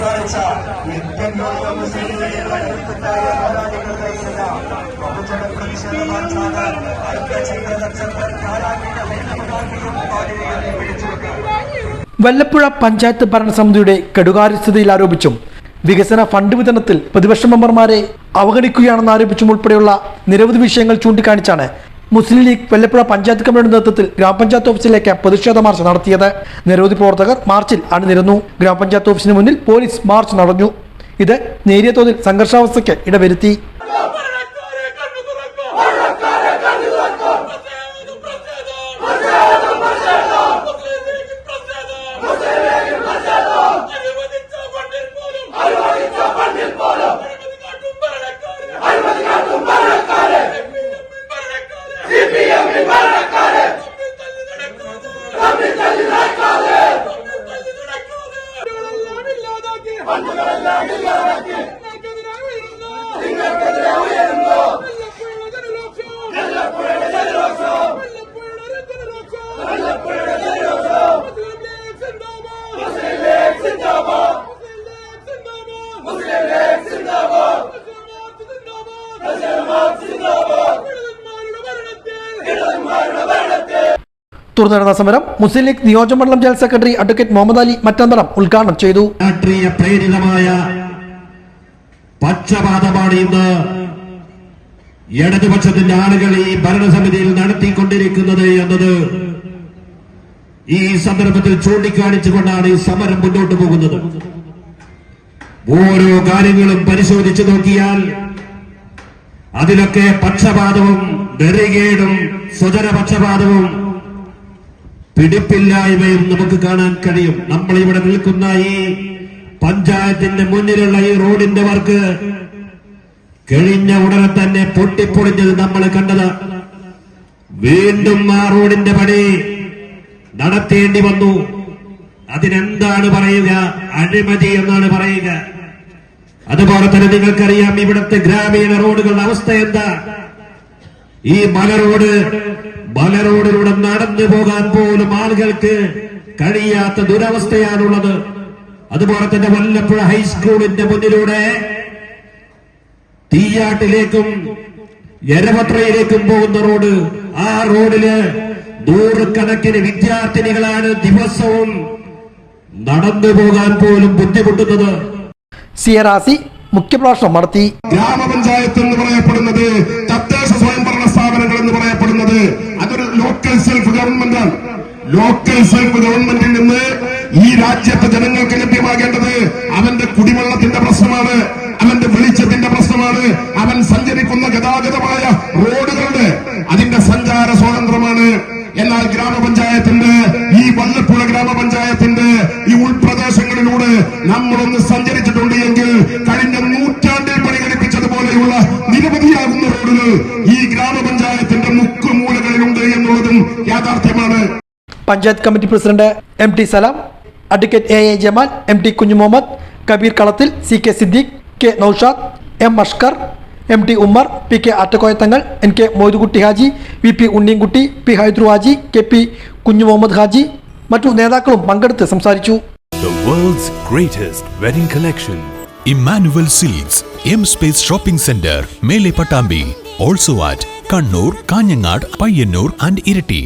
സംസാരിച്ച ഇന്ത്യൻ ലോക മുസ്ലിം ലീഗിന്റെ നേതൃത്വത്തിലായ പോരാളികൾക്കായിരുന്ന ബഹുജന പ്രതിഷേധ വല്ലപ്പുഴ പഞ്ചായത്ത് ഭരണസമിതിയുടെ കെടുകാര്യസ്ഥതയിൽ ആരോപിച്ചും വികസന ഫണ്ട് വിതരണത്തിൽ പ്രതിപക്ഷ മെമ്പർമാരെ അവഗണിക്കുകയാണെന്ന് ആരോപിച്ചും ഉൾപ്പെടെയുള്ള നിരവധി വിഷയങ്ങൾ ചൂണ്ടിക്കാണിച്ചാണ് മുസ്ലിം ലീഗ് വല്ലപ്പുഴ പഞ്ചായത്ത് കമ്മിറ്റിയുടെ നേതൃത്വത്തിൽ ഗ്രാമപഞ്ചായത്ത് ഓഫീസിലേക്ക് പ്രതിഷേധ മാർച്ച് നടത്തിയത്. നിരവധി പ്രവർത്തകർ മാർച്ചിൽ അണിനിരന്നു. ഗ്രാമപഞ്ചായത്ത് ഓഫീസിന് മുന്നിൽ പോലീസ് മാർച്ച് നടന്നു. ഇത് നേരിയ തോതിൽ സംഘർഷാവസ്ഥയ്ക്ക് ഇടവരുത്തി. തുടർന്ന് സമരം മുസ്ലിം ലീഗ് നിയോജകമണ്ഡലം general secretary advocate Muhammad Ali Mattanthalam ഉദ്ഘാടനം ചെയ്തു. രാഷ്ട്രീയ പ്രേരിതമായ പക്ഷപാതമാണ് ഇന്ന് ഇടതുപക്ഷത്തിന്റെ ആളുകൾ ഈ ഭരണസമിതിയിൽ നടത്തിക്കൊണ്ടിരിക്കുന്നത് എന്നത് ഈ സന്ദർഭത്തിൽ ചൂണ്ടിക്കാണിച്ചുകൊണ്ടാണ് ഈ സമരം മുന്നോട്ട് പോകുന്നത്. ഓരോ കാര്യങ്ങളും പരിശോധിച്ചു നോക്കിയാൽ അതിലൊക്കെ പക്ഷപാതവും നെറികേടും സ്വജനപക്ഷപാതവും പിടിപ്പില്ലായ്മയും നമുക്ക് കാണാൻ കഴിയും. നമ്മൾ ഇവിടെ നിൽക്കുന്ന ഈ പഞ്ചായത്തിന്റെ മുന്നിലുള്ള ഈ റോഡിന്റെ വർക്ക് കഴിഞ്ഞ ഉടനെ തന്നെ പൊട്ടിപ്പൊളിഞ്ഞത് നമ്മൾ കണ്ടത്. വീണ്ടും ആ റോഡിന്റെ പണി നടത്തേണ്ടി വന്നു. അതിനെന്താണ് പറയുക? അഴിമതി എന്നാണ് പറയുക. അതുപോലെ തന്നെ നിങ്ങൾക്കറിയാം ഇവിടുത്തെ ഗ്രാമീണ റോഡുകളുടെ അവസ്ഥ എന്താ. ഈ മലറോഡിലൂടെ നടന്നു പോകാൻ പോലും ആളുകൾക്ക് കഴിയാത്ത ദുരവസ്ഥയാണുള്ളത്. അതുപോലെ തന്നെ വല്ലപ്പുഴ ഹൈസ്കൂളിന്റെ മുന്നിലൂടെ തീയാട്ടിലേക്കും എരവത്രയിലേക്കും പോകുന്ന റോഡ്, ആ റോഡില് നൂറുകണക്കിന് വിദ്യാർത്ഥിനികളാണ് ദിവസവും നടന്നു പോകാൻ പോലും ബുദ്ധിമുട്ടുന്നത്. സിയറാസി മുഖ്യപ്രഭാഷണം നടത്തി. ഗ്രാമപഞ്ചായത്ത് എന്ന് പറയപ്പെടുന്നത്, തദ്ദേശ സ്വയംഭരണ സ്ഥാപനങ്ങൾ എന്ന് പറയപ്പെടുന്നത് അതൊരു ലോക്കൽ സെൽഫ് ഗവൺമെന്റ് ആണ്. ലോക്കൽ സെൽഫ് ഗവൺമെന്റിൽ നിന്ന് ഈ രാജ്യത്തെ ജനങ്ങൾക്ക് ലഭ്യമാകേണ്ടത് അവന്റെ കുടിവെള്ളത്തിന്റെ പ്രശ്നമാണ്, അവന്റെ വെളിച്ചത്തിന്റെ പ്രശ്നമാണ്, അവൻ സഞ്ചരിക്കുന്ന ഗതാഗതമായ റോഡുകളുടെ അതിന്റെ സഞ്ചാര സ്വാതന്ത്ര്യമാണ്. എന്നാൽ ഗ്രാമപഞ്ചായത്തിന്റെ ഈ വല്ലപ്പുഴ ഗ്രാമപഞ്ചായത്തിന്റെ ഈ ഉൾപ്രദേശങ്ങളിലൂടെ നമ്മളൊന്ന് സഞ്ചരിച്ചിട്ടുണ്ട് എങ്കിൽ കഴിഞ്ഞ നൂറ്റാണ്ടിൽ പരിഗണിപ്പിച്ചതുപോലെയുള്ള നിരവധിയാകുന്ന റോഡുകൾ ഈ ഗ്രാമപഞ്ചായത്തിന്റെ മുക്കുമൂലകളിലുണ്ട് എന്നുള്ളതും യാഥാർത്ഥ്യമാണ്. പഞ്ചായത്ത് കമ്മിറ്റി പ്രസിഡന്റ് MT സലാം, അഡ്വക്കേറ്റ് AA ജമാൽ, MT കുഞ്ഞു മുഹമ്മദ്, കബീർ കളത്തിൽ, CK Siddique, K Naushad, M Ashkar, MT Ummer, PK ആറ്റക്കോയത്തങ്ങൾ, NK Moidukutty Haji, VP Unniyankutty, P Haidru Haji, KP കുഞ്ഞു മുഹമ്മദ് ഹാജി മറ്റു നേതാക്കളും പങ്കെടുത്ത് സംസാരിച്ചു. The world's greatest wedding collection, Emmanuel Silks, M Space Shopping Center, Mele Patambi, also at Kannur, Kanyangad, Payyanur and Irati.